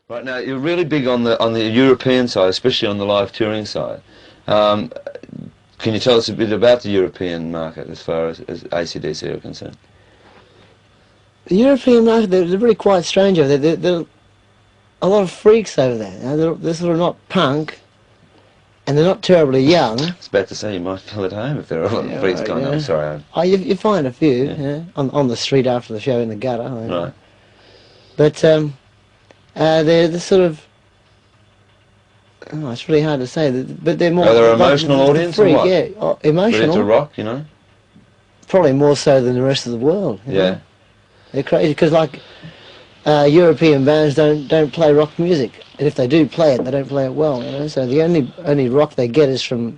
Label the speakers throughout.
Speaker 1: Right now, you're really big on the European side, especially on the live touring side. Um, can you tell us a bit about the European market as far as AC/DC are concerned?
Speaker 2: The European market, they're really quite strange over there. There are a lot of freaks over there. You know, they're sort of not punk, and they're not terribly young.
Speaker 1: I was about to say you might feel at home if there are a lot of freaks
Speaker 2: Right,
Speaker 1: going on.
Speaker 2: yeah.
Speaker 1: Sorry.
Speaker 2: Oh, you find a few,
Speaker 1: Yeah.
Speaker 2: yeah, on the street after the show in the gutter. You know.
Speaker 1: Right.
Speaker 2: But they're sort of, oh, it's really hard to say. But they're more.
Speaker 1: Are they an
Speaker 2: like
Speaker 1: emotional
Speaker 2: the
Speaker 1: audience or
Speaker 2: freak,
Speaker 1: what?
Speaker 2: yeah, emotional.
Speaker 1: Ready to rock, you know?
Speaker 2: Probably more so than the rest of the world. You
Speaker 1: Yeah.
Speaker 2: know? They're crazy because like European bands don't play rock music, and if they do play it, they don't play it well. You know, so the only rock they get is from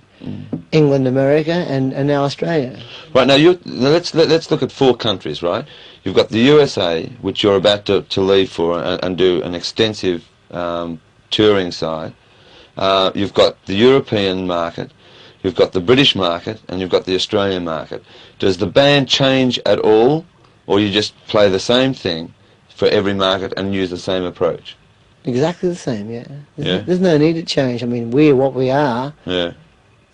Speaker 2: England, America, and now Australia.
Speaker 1: Right now, let's look at 4 countries. Right, you've got the USA, which you're about to leave for and do an extensive touring side. You've got the European market, you've got the British market, and you've got the Australian market. Does the band change at all, or you just play the same thing for every market and use the same approach?
Speaker 2: Exactly the same, yeah.
Speaker 1: Yeah.
Speaker 2: There's no need to change. I mean, we're what we are,
Speaker 1: Yeah.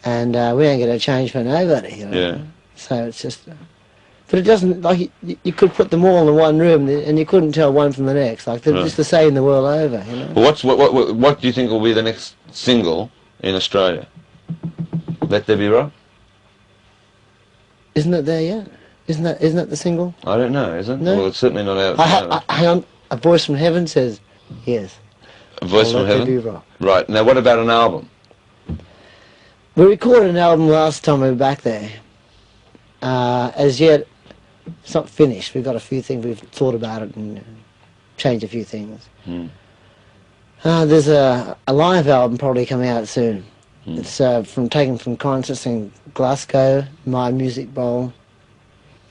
Speaker 2: and we ain't going to change for nobody. You know?
Speaker 1: Yeah.
Speaker 2: So it's just, but it doesn't, like, you could put them all in one room and you couldn't tell one from the next. Like, they're
Speaker 1: Right.
Speaker 2: just the same the world over, you know.
Speaker 1: Well, what do you think will be the next single in Australia? Let There Be Rock?
Speaker 2: Isn't it there yet? Isn't that the single?
Speaker 1: I don't know, is it?
Speaker 2: No.
Speaker 1: Well, it's certainly not out.
Speaker 2: Hang on, a voice from heaven says, yes.
Speaker 1: A Voice from
Speaker 2: Let There
Speaker 1: Heaven?
Speaker 2: Be Rock.
Speaker 1: Right. Now, what about an album?
Speaker 2: We recorded an album last time we were back there. As yet, it's not finished. We've got a few things, we've thought about it and changed a few things.
Speaker 1: Hmm.
Speaker 2: There's a live album probably coming out soon.
Speaker 1: Hmm.
Speaker 2: It's taken from concerts in Glasgow, My Music Bowl.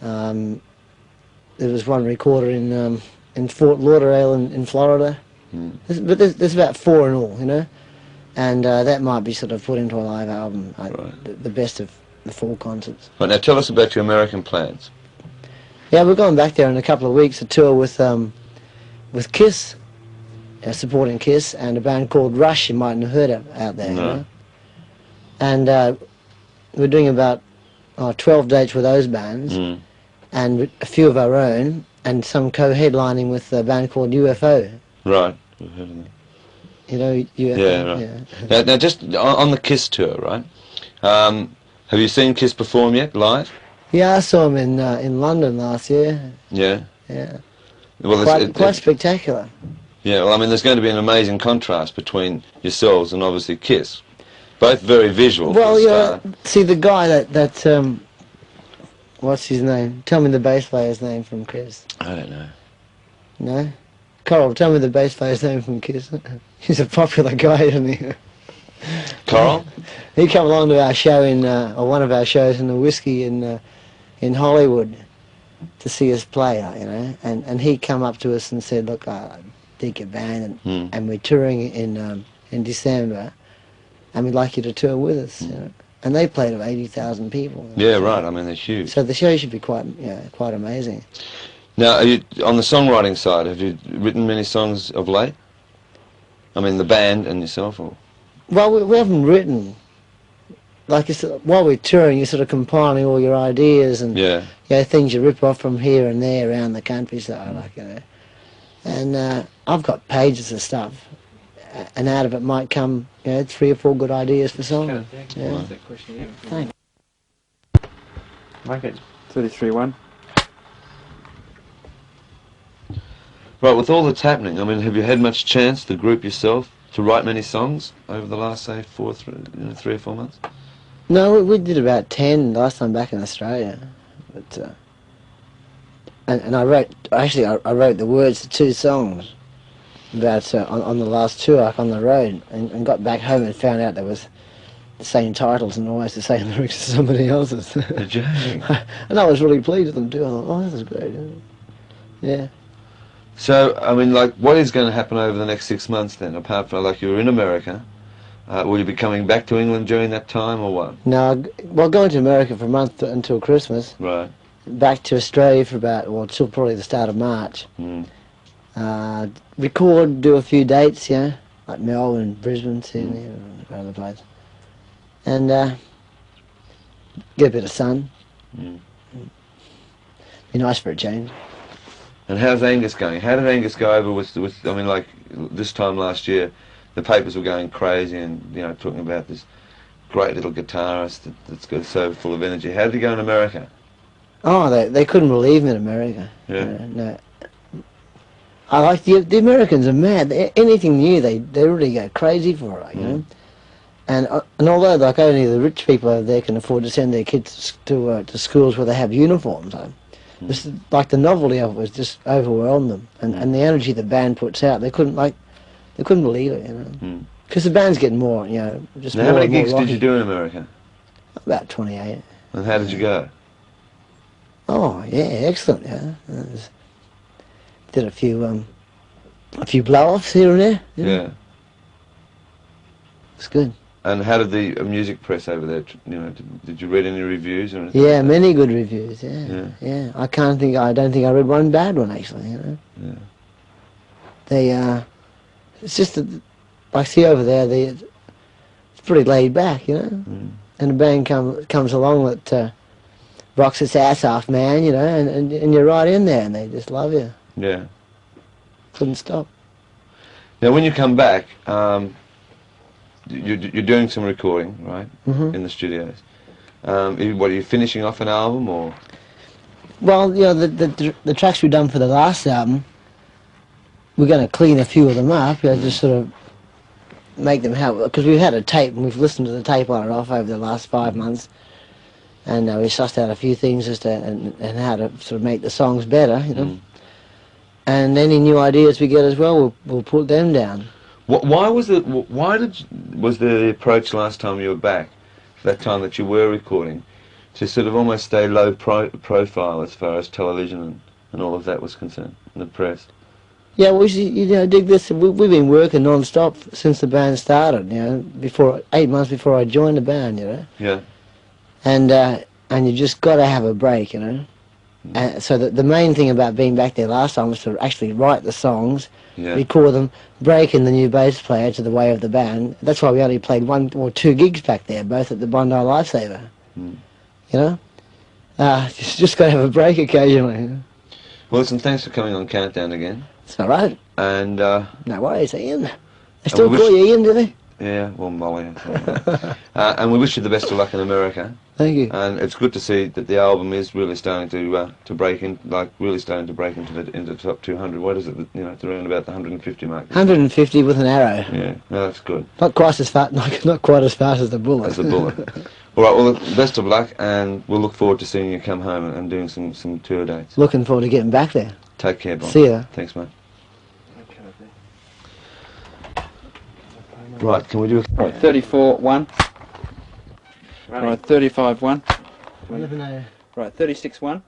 Speaker 2: There was one recorded in Fort Lauderdale in Florida.
Speaker 1: Hmm.
Speaker 2: There's about 4 in all, you know, and that might be sort of put into a live album,
Speaker 1: Right.
Speaker 2: the best of the 4 concerts.
Speaker 1: Right, now tell us about your American plans.
Speaker 2: Yeah, we're going back there in a couple of weeks to tour with Kiss, supporting Kiss, and a band called Rush. You mightn't have heard of out there,
Speaker 1: No.
Speaker 2: you know. And we're doing about 12 dates with those bands,
Speaker 1: Mm.
Speaker 2: and a few of our own, and some co-headlining with a band called UFO.
Speaker 1: Right. We've heard of that.
Speaker 2: You know UFO?
Speaker 1: Yeah, right. Now, just on the Kiss tour, right? Have you seen Kiss perform yet, live?
Speaker 2: Yeah, I saw them in London last year.
Speaker 1: Yeah.
Speaker 2: Yeah,
Speaker 1: Well,
Speaker 2: quite spectacular.
Speaker 1: yeah. Well, I mean, there's going to be an amazing contrast between yourselves and obviously Kiss. Both very visual.
Speaker 2: Well,
Speaker 1: for a
Speaker 2: yeah.
Speaker 1: start.
Speaker 2: See the guy that what's his name? Tell me the bass player's name from Kiss.
Speaker 1: I don't know.
Speaker 2: No? Coral, tell me the bass player's name from Kiss. He's a popular guy, isn't he?
Speaker 1: Coral?
Speaker 2: He came along to our show or one of our shows in the Whiskey in Hollywood to see us play, you know. And he come up to us and said, look, I dig your band, and we're touring in December, and we'd like you to tour with us, you know. And they played to 80,000 people. You know?
Speaker 1: Yeah, right. I mean, they're huge.
Speaker 2: So the show should be quite amazing.
Speaker 1: Now, are you, on the songwriting side, have you written many songs of late? I mean, the band and yourself, or?
Speaker 2: Well, we haven't written. Like, while we're touring, you're sort of compiling all your ideas and
Speaker 1: Yeah.
Speaker 2: things you rip off from here and there around the country, so like, you know. And I've got pages of stuff, and out of it might come, 3 or 4 good ideas for songs. Yeah. Thanks.
Speaker 3: Okay, 33-1.
Speaker 1: Right, with all that's happening, I mean, have you had much chance to group yourself to write many songs over the last, say, 3 or 4 months?
Speaker 2: No, we did about 10 last time back in Australia, but and I wrote the words to 2 songs about on the last tour, like on the road, and got back home and found out there was the same titles and almost the same lyrics as somebody else's.
Speaker 1: Did you?
Speaker 2: And I was really pleased with them too. I thought, oh, this is great. Yeah.
Speaker 1: So, I mean, like, what is going to happen over the next 6 months then, apart from, like, you're in America? Will you be coming back to England during that time, or what?
Speaker 2: No, well, going to America for a month until Christmas.
Speaker 1: Right.
Speaker 2: Back to Australia for about, till probably the start of March.
Speaker 1: Mm.
Speaker 2: Record, do a few dates, you know, like Melbourne, Brisbane, Sydney, or other places. And get a bit of sun.
Speaker 1: Mm.
Speaker 2: Be nice for a change.
Speaker 1: And how's Angus going? How did Angus go over with? I mean, like this time last year, the papers were going crazy, and you know, talking about this great little guitarist that's got so full of energy. How did he go in America?
Speaker 2: Oh, they couldn't believe him in America.
Speaker 1: Yeah.
Speaker 2: No. I like the Americans are mad. Anything new, they really go crazy for it, you know. And although like only the rich people over there can afford to send their kids to schools where they have uniforms, this is, like the novelty of it was just overwhelmed them, and the energy the band puts out, they couldn't believe it, you know. Because the band's getting more, you know, just
Speaker 1: now,
Speaker 2: more.
Speaker 1: how many
Speaker 2: and more
Speaker 1: gigs
Speaker 2: rocky.
Speaker 1: did you do in America?
Speaker 2: About 28.
Speaker 1: And how did you go?
Speaker 2: Oh yeah, excellent. Yeah, did a few blow-offs here and there.
Speaker 1: Yeah.
Speaker 2: It's good.
Speaker 1: And how did the music press over there? You know, did you read any reviews or anything?
Speaker 2: Yeah,
Speaker 1: like that?
Speaker 2: many good reviews. Yeah. I don't think I read one bad one actually. You know.
Speaker 1: Yeah.
Speaker 2: They it's just that, I see over there, it's pretty laid back, you know. And a band comes along that rocks its ass off, man, you know, and you're right in there, and they just love you.
Speaker 1: Yeah.
Speaker 2: Couldn't stop.
Speaker 1: Now, when you come back, you're doing some recording, right? In the studios. What are you finishing off an album or?
Speaker 2: Well, you know, the tracks we've done for the last album, we're going to clean a few of them up, you know, just sort of make them help, because we've had a tape and we've listened to the tape on and off over the last 5 months, and we sussed out a few things as to and how to sort of make the songs better, you know. And any new ideas we get as well, we'll put them down.
Speaker 1: Why was the approach last time you were back, that time that you were recording, to sort of almost stay low profile as far as television and all of that was concerned, and the press?
Speaker 2: Yeah, well, you know, dig this. We've been working non-stop since the band started. You know, 8 months before I joined the band. You know.
Speaker 1: Yeah.
Speaker 2: And you just got to have a break. You know. And so the main thing about being back there last time was to actually write the songs, record them, break in the new bass player to the way of the band. That's why we only played 1 or 2 gigs back there, both at the Bondi Lifesaver. You know. Just got to have a break occasionally. You know?
Speaker 1: Well, listen, thanks for coming on Countdown again.
Speaker 2: It's all right.
Speaker 1: And
Speaker 2: no worries, Ian. They still call you Ian, do they?
Speaker 1: Yeah, well, Molly. And we wish you the best of luck in America.
Speaker 2: Thank you.
Speaker 1: And it's good to see that the album is really starting to break in, like really starting to break into the top 200. What is it? You know, it's around about the 150 mark.
Speaker 2: 150 with an arrow.
Speaker 1: Yeah, no, that's good.
Speaker 2: Not quite as fast. Not quite as fast as the bullet.
Speaker 1: As the bullet. All right. Well, best of luck, and we'll look forward to seeing you come home and doing some tour dates.
Speaker 2: Looking forward to getting back there.
Speaker 1: Take care, Bob.
Speaker 2: See ya.
Speaker 1: Thanks, mate. Right, can we do a...
Speaker 3: Right, 34-1. Right, 35-1. Right, 36-1.